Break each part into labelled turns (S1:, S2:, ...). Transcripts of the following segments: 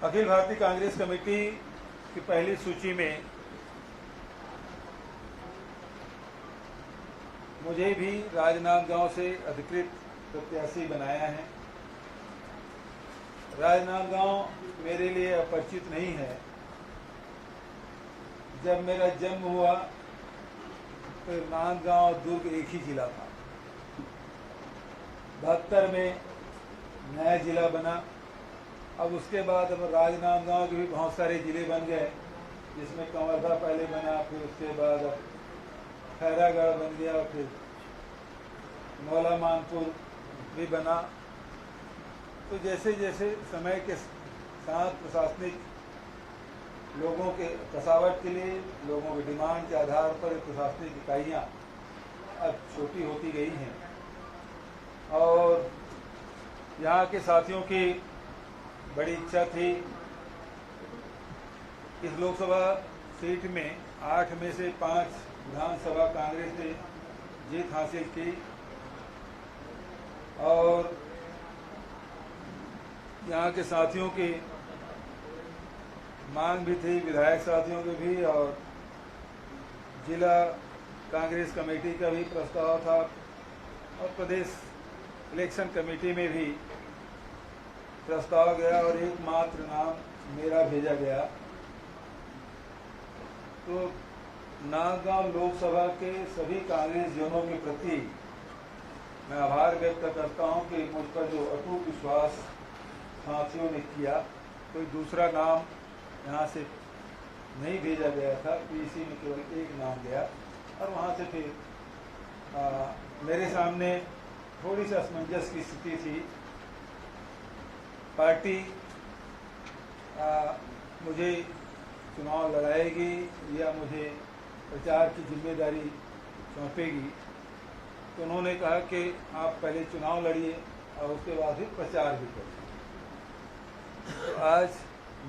S1: Akhil Bharatiya Congress committee की पहली सूची में मुझे भी राजनांदगांव से अधिकृत प्रत्याशी बनाया है। राजनांदगांव मेरे लिए अपरिचित नहीं है। जब मेरा जन्म हुआ तो नांदगांव दुर्ग एक ही जिला था। 72 में नया जिला बना। अब उसके बाद अब राजनांदगांव के भी बहुत सारे जिले बन गए, जिसमें कंवरधा पहले बना, फिर उसके बाद अब खैरागढ़ बन गया, फिर मौला मानपुर भी बना। तो जैसे जैसे समय के साथ प्रशासनिक लोगों के कसावट के लिए, लोगों के डिमांड के आधार पर प्रशासनिक इकाइयाँ अब छोटी होती गई हैं और यहाँ के साथियों की बड़ी इच्छा थी। इस लोकसभा सीट में 8 में से 5 विधानसभा कांग्रेस ने जीत हासिल की और यहाँ के साथियों की मांग भी थी, विधायक साथियों की भी, और जिला कांग्रेस कमेटी का भी प्रस्ताव था और प्रदेश इलेक्शन कमेटी में भी प्रस्ताव गया और एकमात्र नाम मेरा भेजा गया। तो नांदगांव लोकसभा के सभी कांग्रेस जनों के प्रति मैं आभार व्यक्त करता हूं कि मुझ पर जो अटूट विश्वास साथियों ने किया। कोई दूसरा नाम यहाँ से नहीं भेजा गया था, पीसी में केवल एक नाम गया और वहाँ से फिर मेरे सामने थोड़ी सी असमंजस की स्थिति थी। पार्टी मुझे चुनाव लड़ाएगी या मुझे प्रचार की जिम्मेदारी सौंपेगी, तो उन्होंने कहा कि आप पहले चुनाव लड़िए और उसके बाद फिर प्रचार भी करिए। तो आज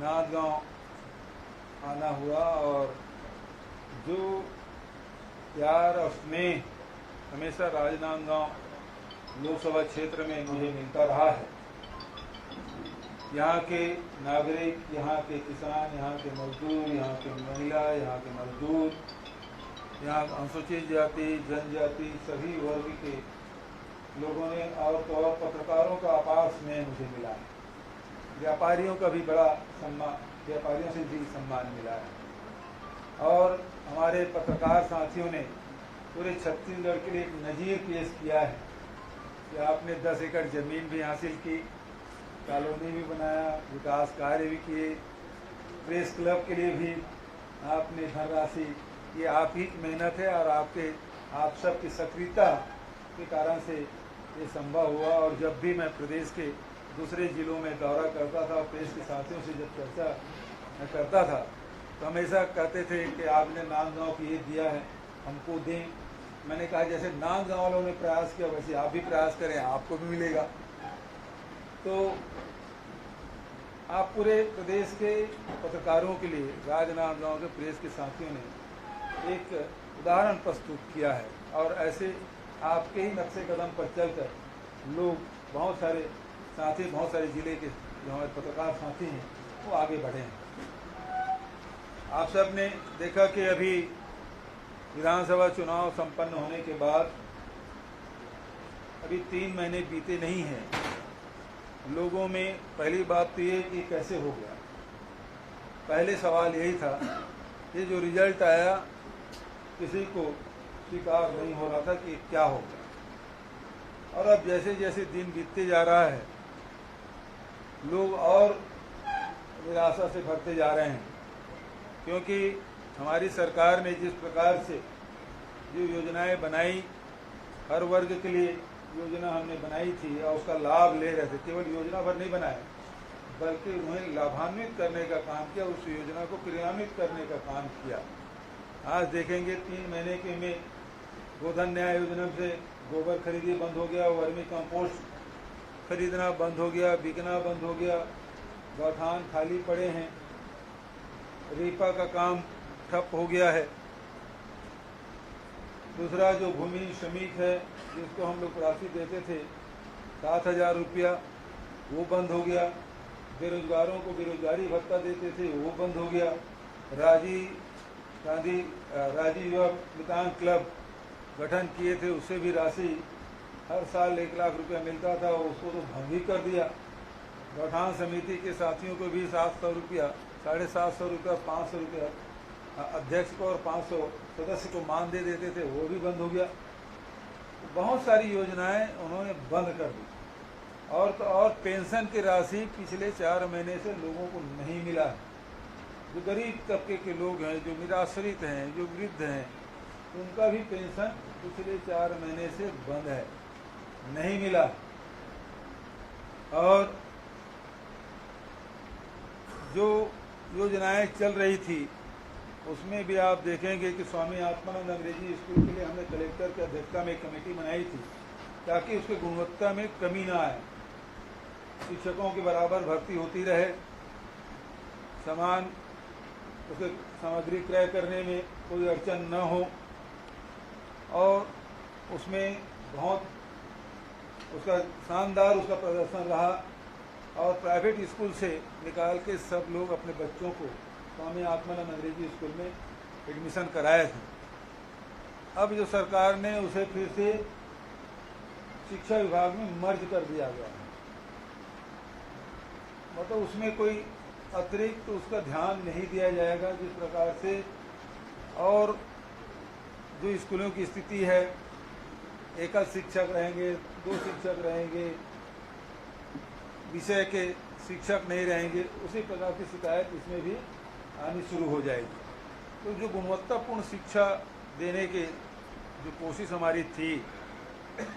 S1: नांदगांव आना हुआ और जो प्यार और स्नेह हमेशा राजनांदगांव लोकसभा क्षेत्र में मुझे मिलता रहा है। यहाँ के नागरिक, यहाँ के किसान, यहाँ के मजदूर, यहाँ के महिला, यहाँ के मजदूर, यहाँ अनुसूचित जाति, जनजाति, सभी वर्ग के लोगों ने और तो और पत्रकारों का अपार स्नेह मुझे मिला है। व्यापारियों का भी बड़ा सम्मान, व्यापारियों से भी सम्मान मिला है और हमारे पत्रकार साथियों ने पूरे छत्तीसगढ़ के लिए एक नज़ीर पेश किया है कि आपने 10 एकड़ जमीन भी हासिल की, कॉलोनी भी बनाया, विकास कार्य भी किए, प्रेस क्लब के लिए भी आपने धनराशि, ये आप ही की मेहनत है और आप सब की सक्रियता के कारण से ये संभव हुआ। और जब भी मैं प्रदेश के दूसरे जिलों में दौरा करता था, प्रेस के साथियों से जब चर्चा मैं करता था तो हमेशा कहते थे कि आपने नांदगांव को ये दिया है, हमको दें। मैंने कहा जैसे नांदगांव वालों ने प्रयास किया वैसे आप भी प्रयास करें, आपको भी मिलेगा। तो आप पूरे प्रदेश के पत्रकारों के लिए राजनांदगांव के प्रेस के साथियों ने एक उदाहरण प्रस्तुत किया है और ऐसे आपके ही नक्शे कदम पर चलकर लोग बहुत सारे साथी, बहुत सारे जिले के जो हमारे पत्रकार साथी हैं वो आगे बढ़े हैं। आप सब ने देखा कि अभी विधानसभा चुनाव संपन्न होने के बाद अभी 3 महीने बीते नहीं हैं। लोगों में पहली बात तो ये कि कैसे हो गया। पहले सवाल यही था, ये जो रिजल्ट आया किसी को स्वीकार नहीं हो रहा था कि क्या हो गया। और अब जैसे जैसे दिन बीतते जा रहा है लोग और निराशा से भरते जा रहे हैं, क्योंकि हमारी सरकार ने जिस प्रकार से जो योजनाएं बनाई, हर वर्ग के लिए योजना हमने बनाई थी और उसका लाभ ले रहे थे, केवल योजना भर नहीं बनाया बल्कि उन्हें लाभान्वित करने का काम किया, उस योजना को क्रियान्वित करने का काम किया। आज देखेंगे 3 महीने के में गोधन न्याय योजना से गोबर खरीदी बंद हो गया, वर्मी कंपोस्ट खरीदना बंद हो गया, बिकना बंद हो गया, गौठान खाली पड़े हैं, रीपा का काम ठप हो गया है। दूसरा जो भूमि श्रमिक है जिसको हम लोग राशि देते थे 7,000 रुपया, वो बंद हो गया। बेरोजगारों को बेरोजगारी भत्ता देते थे वो बंद हो गया। राजीव युवा मितान क्लब गठन किए थे, उससे भी राशि हर साल 1 लाख रुपया मिलता था, उसको तो भंग ही कर दिया। गौठान समिति के साथियों को भी 700 रुपया, 750 रुपया, 500 रुपया अध्यक्ष को और 500 सदस्य को मान दे देते थे, वो भी बंद हो गया। बहुत सारी योजनाएं उन्होंने बंद कर दी। और पेंशन की राशि पिछले 4 महीने से लोगों को नहीं मिला है। जो गरीब तबके के लोग हैं, जो निराश्रित हैं, जो वृद्ध हैं, उनका भी पेंशन पिछले 4 महीने से बंद है, नहीं मिला। और जो योजनाएं चल रही थी उसमें भी आप देखेंगे कि स्वामी आत्मानंद अंग्रेजी स्कूल के लिए हमने कलेक्टर की अध्यक्षता में एक कमेटी बनाई थी ताकि उसकी गुणवत्ता में कमी ना आए, शिक्षकों के बराबर भर्ती होती रहे, समान उसके सामग्री क्रय करने में कोई अड़चन न हो, और उसमें बहुत उसका शानदार उसका प्रदर्शन रहा। और प्राइवेट स्कूल से निकाल के सब लोग अपने बच्चों को स्वामी आत्मानंद अंग्रेजी स्कूल में एडमिशन कराए थे। अब जो सरकार ने उसे फिर से शिक्षा विभाग में मर्ज कर दिया गया है, मतलब उसमें कोई अतिरिक्त उसका ध्यान नहीं दिया जाएगा जिस प्रकार से। और जो स्कूलों की स्थिति है, एकल शिक्षक रहेंगे, 2 शिक्षक रहेंगे, विषय के शिक्षक नहीं रहेंगे, उसी प्रकार की शिकायत इसमें भी आनी शुरू हो जाएगी। तो जो गुणवत्तापूर्ण शिक्षा देने के जो कोशिश हमारी थी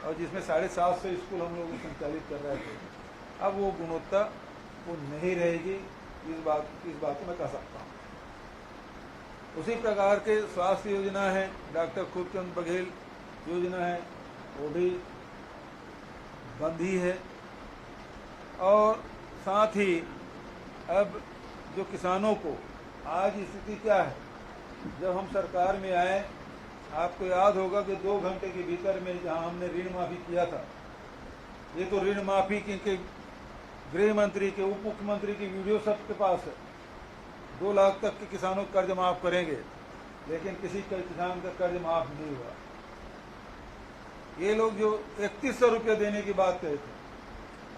S1: और जिसमें 750 स्कूल हम लोग संचालित कर रहे थे, अब वो गुणवत्ता वो नहीं रहेगी, इस बात को मैं कह सकता हूँ। उसी प्रकार के स्वास्थ्य योजना है, डॉक्टर खूबचंद बघेल योजना है, वो भी बंद ही है। और साथ ही अब जो किसानों को आज स्थिति क्या है, जब हम सरकार में आए, आपको याद होगा कि 2 घंटे के भीतर में जहां हमने ऋण माफी किया था, ये तो ऋण माफी के गृह मंत्री के, उप मुख्यमंत्री की वीडियो सबके पास है, 2 लाख तक के किसानों का कर्ज माफ करेंगे, लेकिन किसी किसान का कर्ज माफ नहीं हुआ। ये लोग जो 3100 रुपये देने की बात कहे थे,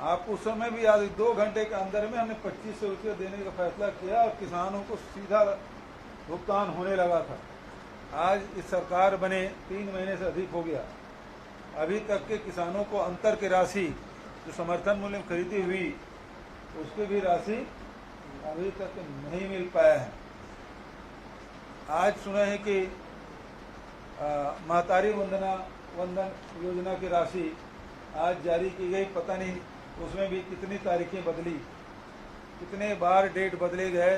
S1: आपको उस समय भी याद, 2 घंटे के अंदर में हमने 2500 रुपये देने का फैसला किया और किसानों को सीधा भुगतान होने लगा था। आज इस सरकार बने 3 महीने से अधिक हो गया, अभी तक के किसानों को अंतर की राशि जो समर्थन मूल्य में खरीदी हुई उसकी भी राशि अभी तक नहीं मिल पाया है। आज सुना है कि महतारी वंदन योजना की राशि आज जारी की गई, पता नहीं उसमें भी कितनी तारीखें बदली, कितने बार डेट बदले गए,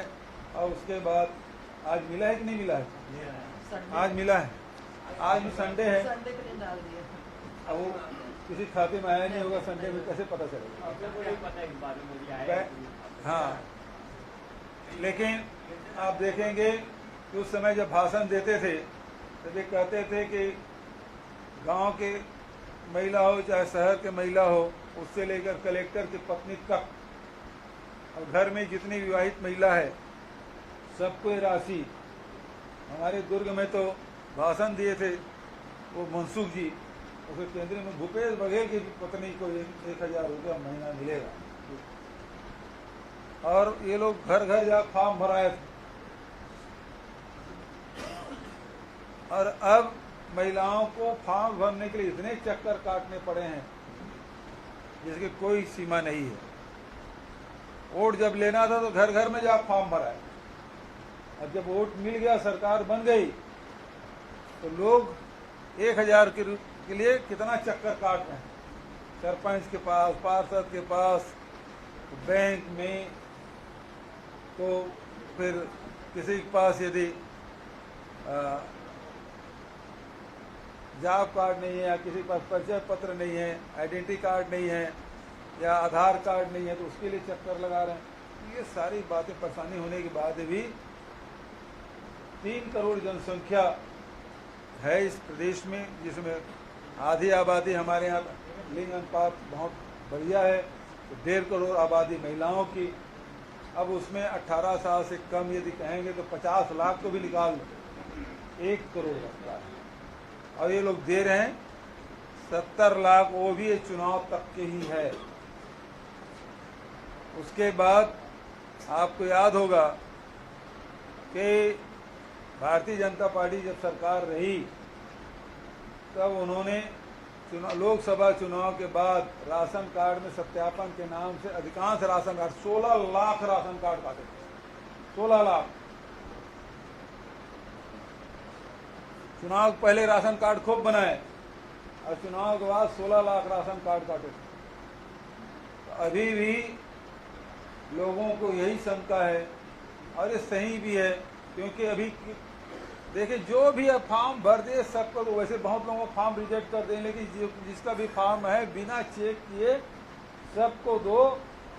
S1: और उसके बाद आज मिला है कि नहीं मिला है? आज मिला है, आज भी संडे है, अब वो किसी खाते में आया नहीं होगा, संडे में कैसे पता चलेगा? हाँ, लेकिन आप देखेंगे कि उस समय जब भाषण देते थे तो वे कहते थे कि गांव के महिला हो चाहे शहर के महिला हो, उससे लेकर कलेक्टर की पत्नी तक, और घर में जितनी विवाहित महिला है सबको राशि। हमारे दुर्ग में तो भाषण दिए थे वो मनसुख जी, उसे केंद्रीय में भूपेश बघेल की पत्नी को 1000 रुपया महीना मिलेगा, और ये लोग घर घर जा फॉर्म भराए थे। और अब महिलाओं को फॉर्म भरने के लिए इतने चक्कर काटने पड़े हैं जिसकी कोई सीमा नहीं है। वोट जब लेना था तो घर घर में जा फॉर्म भराए, और जब वोट मिल गया, सरकार बन गई, तो लोग 1000 के लिए कितना चक्कर काट रहे हैं, सरपंच के पास, पार्षद के पास, बैंक में, तो फिर किसी के पास यदि जॉब कार्ड नहीं है, या किसी के पास परिचय पत्र नहीं है, आइडेंटिटी कार्ड नहीं है, या आधार कार्ड नहीं है, तो उसके लिए चक्कर लगा रहे हैं। ये सारी बातें परेशानी होने के बाद भी 3 करोड़ जनसंख्या है इस प्रदेश में, जिसमें आधी आबादी हमारे यहाँ लिंग अनुपात बहुत बढ़िया है, तो 1.5 करोड़ आबादी महिलाओं की, अब उसमें 18 साल से कम यदि कहेंगे तो 50 लाख को भी निकाल दो, 1 करोड़ लगता है। और ये लोग दे रहे हैं 70 लाख, वो भी ये चुनाव तक के ही है। उसके बाद आपको याद होगा कि भारतीय जनता पार्टी जब सरकार रही तब उन्होंने लोकसभा चुनाव के बाद राशन कार्ड में सत्यापन के नाम से अधिकांश ration card 16 lakh ration card काटे, 16 लाख। चुनाव पहले राशन कार्ड खूब बनाए और चुनाव के बाद 16 लाख राशन कार्ड काटे। तो अभी भी लोगों को यही शंका है, और ये सही भी है, क्योंकि अभी देखिए जो भी अब फॉर्म भर दे सबको, तो वैसे बहुत लोगों को फॉर्म रिजेक्ट कर दें, लेकिन जिसका भी फॉर्म है बिना चेक किए सबको दो,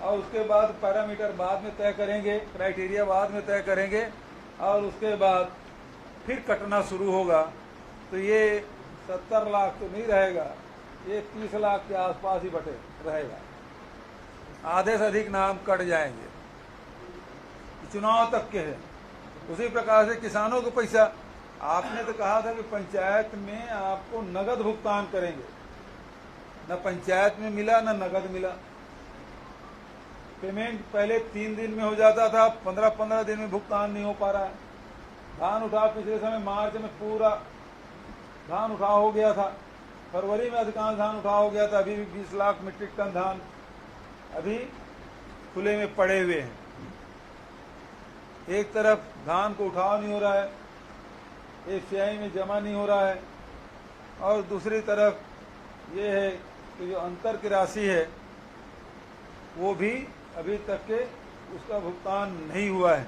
S1: और उसके बाद पैरामीटर बाद में तय करेंगे, क्राइटेरिया बाद में तय करेंगे, और उसके बाद फिर कटना शुरू होगा। तो ये 70 लाख तो नहीं रहेगा, ये 30 लाख के आसपास ही बटे रहेगा, आधे से अधिक नाम कट जाएंगे। चुनाव तक के है। उसी प्रकार से किसानों को पैसा, आपने तो कहा था कि पंचायत में आपको नगद भुगतान करेंगे, न पंचायत में मिला न नगद मिला। पेमेंट पहले 3 दिन में हो जाता था, 15-15 दिन में भुगतान नहीं हो पा रहा है। धान उठाव पिछले समय मार्च में पूरा धान उठाव हो गया था, फरवरी में अधिकांश धान उठाव हो गया था, अभी भी 20 लाख मीट्रिक टन धान अभी खुले में पड़े हुए हैं। एक तरफ धान को उठाव नहीं हो रहा है, एफसीआई में जमा नहीं हो रहा है, और दूसरी तरफ ये है कि जो अंतर की राशि है वो भी अभी तक के उसका भुगतान नहीं हुआ है।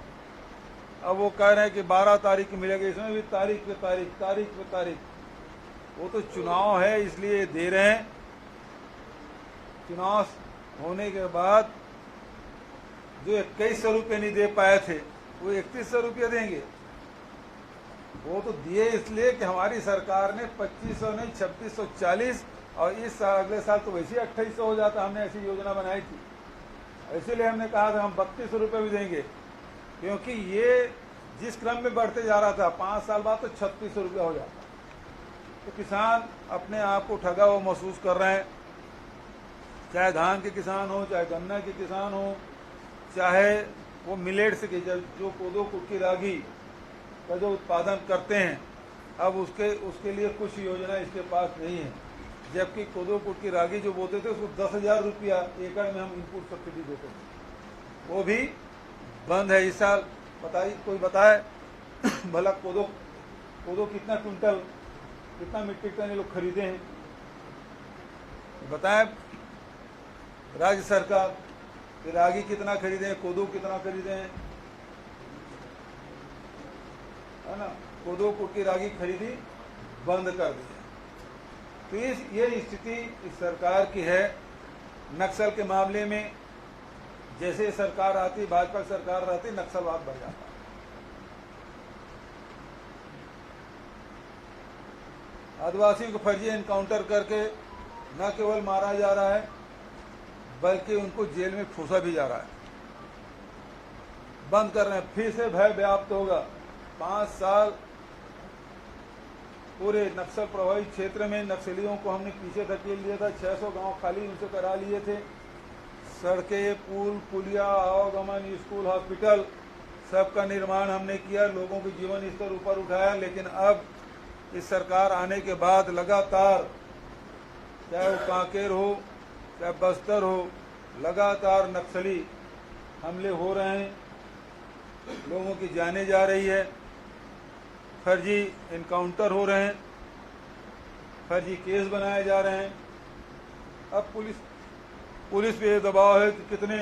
S1: अब वो कह रहे हैं कि 12 तारीख को मिलेगा, इसमें भी तारीख पे तारीख। वो तो चुनाव है इसलिए दे रहे हैं, चुनाव होने के बाद जो 2100 रुपये नहीं दे पाए थे वो 3100 रुपये देंगे। वो तो दिए इसलिए कि हमारी सरकार ने 2500 नहीं 2640, और इस साल अगले साल तो वैसे 2800 हो जाता, हमने ऐसी योजना बनाई थी। इसीलिए हमने कहा था हम 3200 रुपये भी देंगे, क्योंकि ये जिस क्रम में बढ़ते जा रहा था 5 साल बाद तो 3600 रुपया हो जाता। तो किसान अपने आप को ठगा हुआ महसूस कर रहे हैं, चाहे धान के किसान हो, चाहे गन्ना के किसान हो, चाहे वो मिलेट्स के जो कोदो कुटकी रागी का जो उत्पादन करते हैं। अब उसके लिए कुछ योजना इसके पास नहीं है, जबकि कोदो कुटकी रागी जो बोते थे उसको 10,000 रुपया एकड़ में हम इनपुट सब्सिडी देते थे, वो भी बंद है इस साल। बताइए, कोई बताए भला कोदो कितना क्विंटल, कितना मीट्रिक टन ये लोग खरीदे हैं, बताएं राज्य सरकार कि रागी कितना खरीदे हैं, कोदो कितना खरीदे हैं, है ना। कोदो कुटकी रागी खरीदी बंद कर दी है। तो ये स्थिति इस सरकार की है। नक्सल के मामले में जैसे सरकार आती, भाजपा सरकार रहती, नक्सलवाद बढ़ जाता। आदिवासियों को फर्जी एनकाउंटर करके न केवल मारा जा रहा है बल्कि उनको जेल में ठूसा भी जा रहा है। बंद कर रहे हैं, फिर से भय व्याप्त होगा। 5 साल पूरे नक्सल प्रभावित क्षेत्र में नक्सलियों को हमने पीछे धकेल दिया था। 600 गांव खाली उनसे करा लिए थे। सड़कें, पुल, पुलिया, आवागमन, स्कूल, हॉस्पिटल सबका निर्माण हमने किया, लोगों के जीवन स्तर ऊपर उठाया। लेकिन अब इस सरकार आने के बाद लगातार, चाहे वो कांकेर हो चाहे बस्तर हो, लगातार नक्सली हमले हो रहे हैं, लोगों की जानें जा रही है, फर्जी एनकाउंटर हो रहे हैं, फर्जी केस बनाए जा रहे हैं। अब पुलिस पे दबाव है कि कितने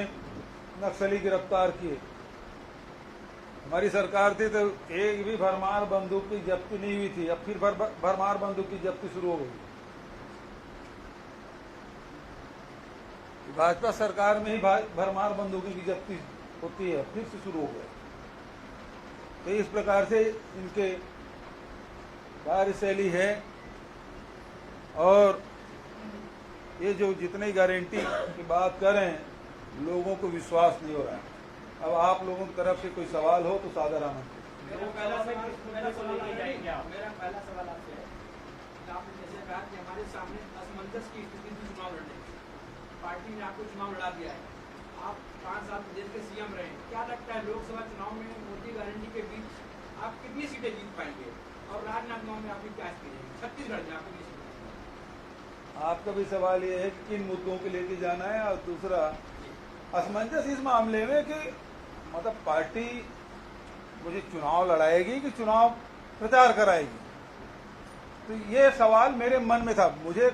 S1: नक्सली गिरफ्तार किए। हमारी सरकार थी तो एक भी भरमार बंदूक की जब्ती नहीं हुई थी, अब फिर भरमार बंदूक की जब्ती शुरू हो गई। भाजपा सरकार में ही भरमार बंदूकों की जब्ती होती है, फिर से शुरू हो गया। तो इस प्रकार से इनके कार्यशैली है। और ये जो जितनी गारंटी की बात कर रहे हैं, लोगों को विश्वास नहीं हो रहा है। अब आप लोगों की तरफ से कोई सवाल हो तो सादर आमंत्रित।
S2: मेरा पहला सवाल आपसे है कि आपने जैसे कहा कि हमारे सामने असमंजस की स्थिति में चुनाव लड़ने की, पार्टी ने आपको चुनाव लड़ा दिया है, आप 5 साल देश के सीएम रहे, क्या लगता है लोकसभा चुनाव में मोदी गारंटी के बीच आप कितनी सीटें जीत पाएंगे और राजनांदगांव में आपकी क्या स्थिति है? छत्तीसगढ़ में आपकी सीटें?
S1: आपका भी सवाल ये है कि किन मुद्दों को लेके जाना है, और दूसरा असमंजस इस मामले में कि मतलब पार्टी मुझे चुनाव लड़ाएगी कि चुनाव प्रचार कराएगी, तो ये सवाल मेरे मन में था। मुझे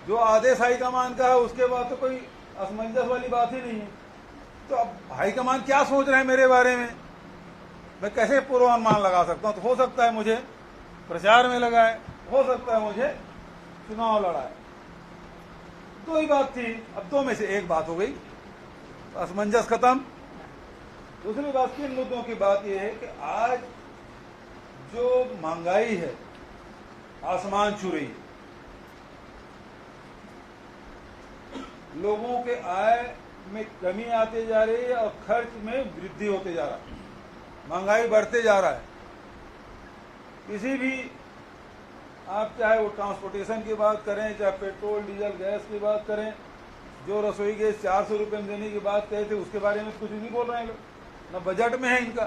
S1: जो आदेश हाईकमान का है उसके बाद तो कोई असमंजस वाली बात ही नहीं है। तो अब हाईकमान क्या सोच रहे हैं मेरे बारे में, मैं कैसे पूर्वानुमान लगा सकता हूं? तो हो सकता है मुझे प्रचार में लगाए, हो सकता है मुझे चुनाव लड़ाए। दो ही बात थी, अब दो में से एक बात हो गई, असमंजस खत्म। दूसरी बात, किन मुद्दों की बात यह है कि आज जो महंगाई है आसमान छू रही है, लोगों के आय में कमी आते जा रही है और खर्च में वृद्धि होते जा रहा है, महंगाई बढ़ते जा रहा है। किसी भी आप चाहे वो ट्रांसपोर्टेशन की बात करें, चाहे पेट्रोल डीजल गैस की बात करें, जो रसोई गैस 400 रुपये में देने की बात कहे थे उसके बारे में कुछ नहीं बोल रहे हैं लोग, न बजट में है इनका।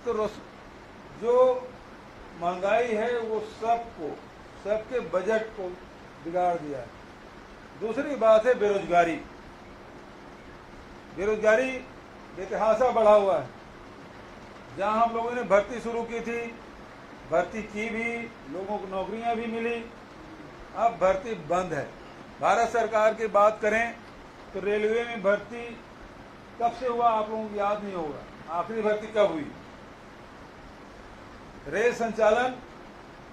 S1: तो जो महंगाई है वो सबके बजट को बिगाड़ दिया है। दूसरी बात है बेरोजगारी। बेरोजगारी बेतहाशा बढ़ा हुआ है। जहां हम लोगों ने भर्ती शुरू की थी, भर्ती की भी, लोगों को नौकरियां भी मिली, अब भर्ती बंद है। भारत सरकार की बात करें तो रेलवे में भर्ती कब से हुआ आप लोगों को याद नहीं होगा, आखिरी भर्ती कब हुई। रेल संचालन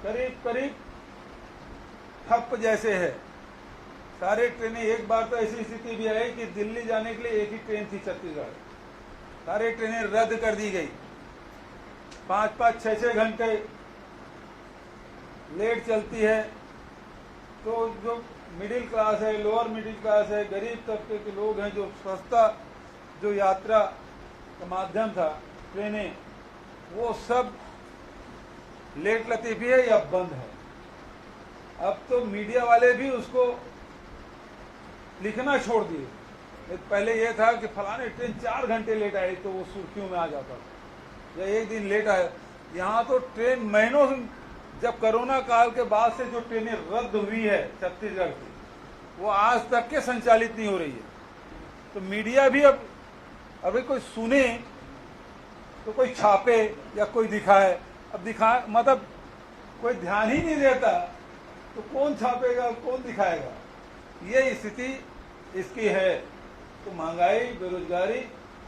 S1: करीब करीब ठप जैसे है। सारे ट्रेनें, एक बार तो ऐसी स्थिति भी आई कि दिल्ली जाने के लिए एक ही ट्रेन थी छत्तीसगढ़, सारी ट्रेनें रद्द कर दी गई। 5-5, 6-6 घंटे लेट चलती है। तो जो मिडिल क्लास है, लोअर मिडिल क्लास है, गरीब तबके के लोग हैं, जो सस्ता जो यात्रा का माध्यम था ट्रेनें, वो सब लेट लतीफी है या बंद है। अब तो मीडिया वाले भी उसको लिखना छोड़ दिए। पहले ये था कि फलाने ट्रेन 4 घंटे लेट आई तो वो सुर्खियों में आ जाता था, या एक दिन लेट आया। यहाँ तो ट्रेन महीनों से, जब कोरोना काल के बाद से जो ट्रेनें रद्द हुई है छत्तीसगढ़ की, वो आज तक के संचालित नहीं हो रही है। तो मीडिया भी अब अभी कोई सुने तो कोई छापे या कोई दिखाए, अब मतलब कोई ध्यान ही नहीं देता तो कौन छापेगा, कौन दिखाएगा, ये स्थिति इसकी है। तो महंगाई, बेरोजगारी,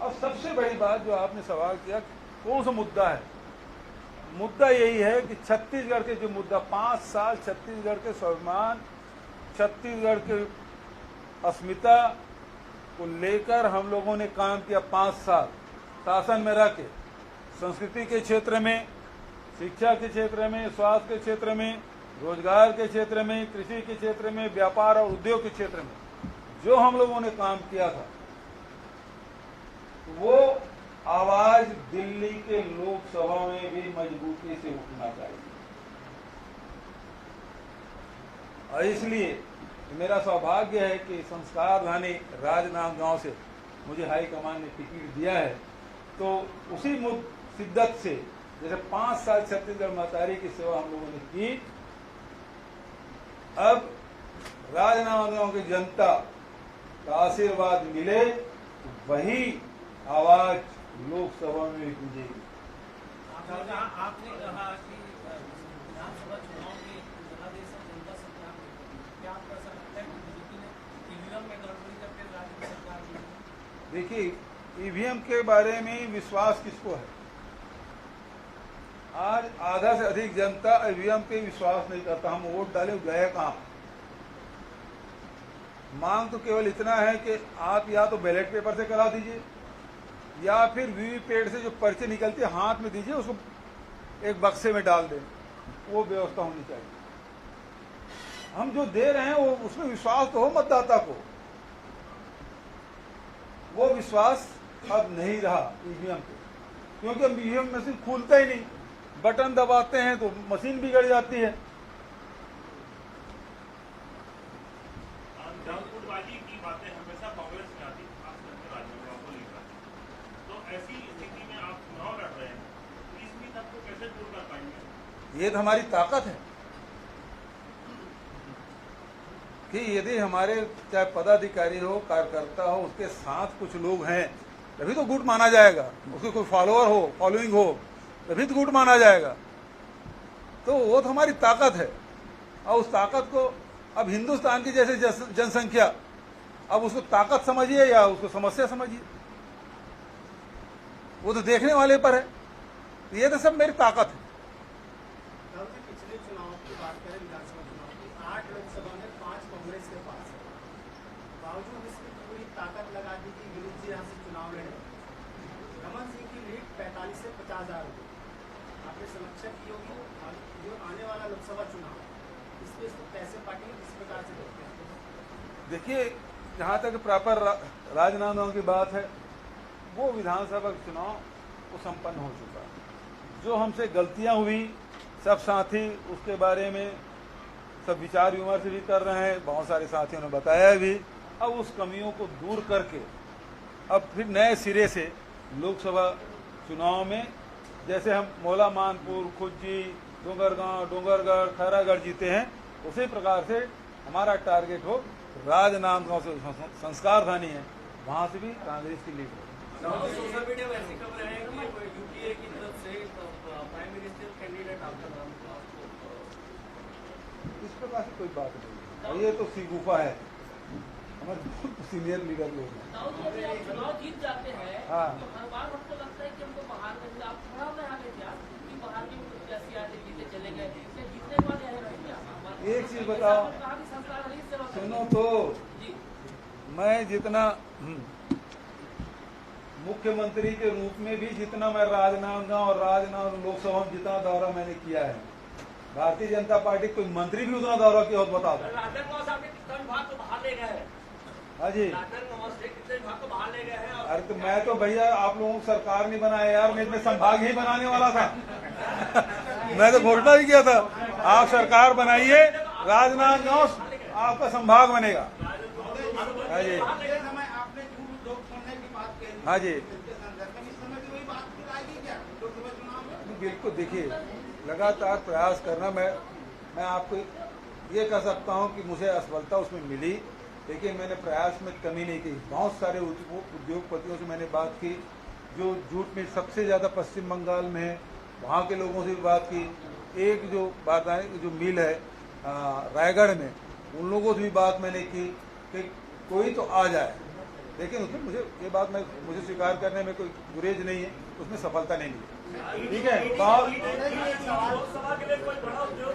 S1: और सबसे बड़ी बात जो आपने सवाल किया कौन सा मुद्दा है, मुद्दा यही है कि छत्तीसगढ़ के जो मुद्दा 5 साल छत्तीसगढ़ के स्वाभिमान, छत्तीसगढ़ के अस्मिता को लेकर हम लोगों ने काम किया। 5 साल शासन में रह के, संस्कृति के क्षेत्र में, शिक्षा के क्षेत्र में, स्वास्थ्य के क्षेत्र में, रोजगार के क्षेत्र में, कृषि के क्षेत्र में, व्यापार और उद्योग के क्षेत्र में जो हम लोगों ने काम किया था, वो आवाज दिल्ली के लोकसभा में भी मजबूती से उठना चाहिए। और इसलिए मेरा सौभाग्य है कि संस्कार धानी राजनांदगांव से मुझे हाईकमान ने टिकट दिया है। तो उसी शिद्दत से, जैसे 5 साल छत्तीसगढ़ महतारी की सेवा हम लोगों ने की, अब राजनांदगांव की जनता का आशीर्वाद मिले तो वही आवाज लोकसभा में भी गूंजेगी।
S2: आपने कहा कि विधानसभा चुनाव में जनादेश जनता से क्या आपको ऐसा लगता है कि बीजेपी ने ईवीएम में गड़बड़ी करके राज्य सरकार की?
S1: देखिए, ईवीएम के बारे में विश्वास किसको है? आज आधा से अधिक जनता ईवीएम पे विश्वास नहीं करता। हम वोट डाले, गए कहां? मांग तो केवल इतना है कि आप या तो बैलेट पेपर से करा दीजिए या फिर वीवीपैट से जो पर्चे निकलती है हाथ में दीजिए, उसको एक बक्से में डाल दें, वो व्यवस्था होनी चाहिए। हम जो दे रहे हैं वो उसमें विश्वास तो हो मतदाता को, वो विश्वास अब नहीं रहा ईवीएम पे, क्योंकि अब ईवीएम मशीन खुलता ही नहीं, बटन दबाते हैं तो मशीन बिगड़ जाती है।
S3: जंगबाजी की बातें हमेशा कांग्रेस में आती, को लेकर, तो ऐसी स्थिति में आप चुनाव लड़ रहे हैं, इस बीच आपको कैसे दूर कर पाएंगे?
S1: ये तो हमारी ताकत है कि यदि हमारे चाहे पदाधिकारी हो, कार्यकर्ता हो, उसके साथ कुछ लोग हैं तभी तो गुट माना जाएगा, उसके कोई फॉलोअर हो, फॉलोइंग हो, तभी तो गुट माना जाएगा। तो वो तो हमारी ताकत है, और उस ताकत को अब हिंदुस्तान की जैसे जनसंख्या, अब उसको ताकत समझिए या उसको समस्या समझिए, वो तो देखने वाले पर है। ये तो सब मेरी ताकत है।
S4: पिछले चुनाव की बात करें, विधानसभा चुनाव की 8 लोकसभा में 5 कांग्रेस के पास है, बावजूद इसकी पूरी ताकत लगा दी कि गिरीश जी यहाँ से चुनाव लड़े। रमन सिंह की लीड 45 से 50 हजार हो गई। आपने समीक्षा की होगी जो आने वाला लोकसभा चुनाव इसमें इसको कैसे पार्टी किस प्रकार से देखते हैं?
S1: देखिए, जहां तक प्रॉपर राजनांदगांव की बात है, वो विधानसभा चुनाव वो संपन्न हो चुका है। जो हमसे गलतियां हुई, सब साथी उसके बारे में सब विचार विमर्श भी कर रहे हैं, बहुत सारे साथियों ने बताया भी। अब उस कमियों को दूर करके अब फिर नए सिरे से लोकसभा चुनाव में, जैसे हम मौला मानपुर, खुज्जी, डोंगरगांव, डोंगरगढ़, खैरागढ़ जीते हैं, उसी प्रकार से हमारा टारगेट हो राजनांदगांव से संस्कार धानी है, वहां से भी कांग्रेस की लीड हो।
S2: सोशल मीडिया में ऐसी खबर है कि यूपीए की तरफ से प्राइम मिनिस्टर कैंडिडेट आपका नाम
S1: इस प्रकार से कोई बात नहीं है, ये तो सीगुफा है, हमारे बहुत सीनियर लीडर लोग हैं।
S5: आप चुनाव जीत जाते हैं,
S1: हाँ।
S5: तो हर बार हमको लगता है कि हमको बाहर में आप थोड़ा में आगे क्या कि बाहर के प्रत्याशी आते जीते चले गए, जीतने के बाद यही रहेंगे।
S1: एक चीज बताओ, सुनो तो,
S5: जी
S1: मैं जितना मुख्यमंत्री के रूप में भी जितना मैं राजनांदगांव और राजनांदगांव लोकसभा में जितना दौरा मैंने किया है, भारतीय जनता पार्टी कोई मंत्री भी उतना दौरा किया हो बता दो।
S2: राजनांदगांव साहब ने कितना विभाग को बाहर ले गए हैं?
S1: हाँ जी,
S2: राजनांदगांव से कितने विभाग को बाहर ले गए हैं?
S1: अरे तो मैं तो भैया आप लोगों को सरकार नहीं बनाया यार, मैं इसमें संभाग ही बनाने वाला था। मैं तो घोषणा ही किया था, आप सरकार बनाइए, राजनांदगांव आपका संभाग बनेगा। हाँ जी,
S4: समय आपने झूठ लोग सुनने की बात कही,
S1: हाँ जी,
S4: इसके संदर्भ में इस समय की वही बात आएगी क्या लोकसभा चुनाव में?
S1: बिल्कुल। देखिए, लगातार प्रयास करना, मैं आपको ये कह सकता हूं कि मुझे असफलता उसमें मिली, लेकिन मैंने प्रयास में कमी नहीं की। बहुत सारे उद्योगपतियों से मैंने बात की, जो जूट में सबसे ज़्यादा पश्चिम बंगाल में है, वहाँ के लोगों से भी बात की। एक जो बात है, जो मिल है रायगढ़ में, उन लोगों से भी बात मैंने की कि कोई तो आ जाए, लेकिन उसमें मुझे ये बात मुझे स्वीकार करने में कोई गुरेज नहीं है, उसमें सफलता नहीं मिली। ठीक है,
S2: लोकसभा के लिए कोई बड़ा उद्योग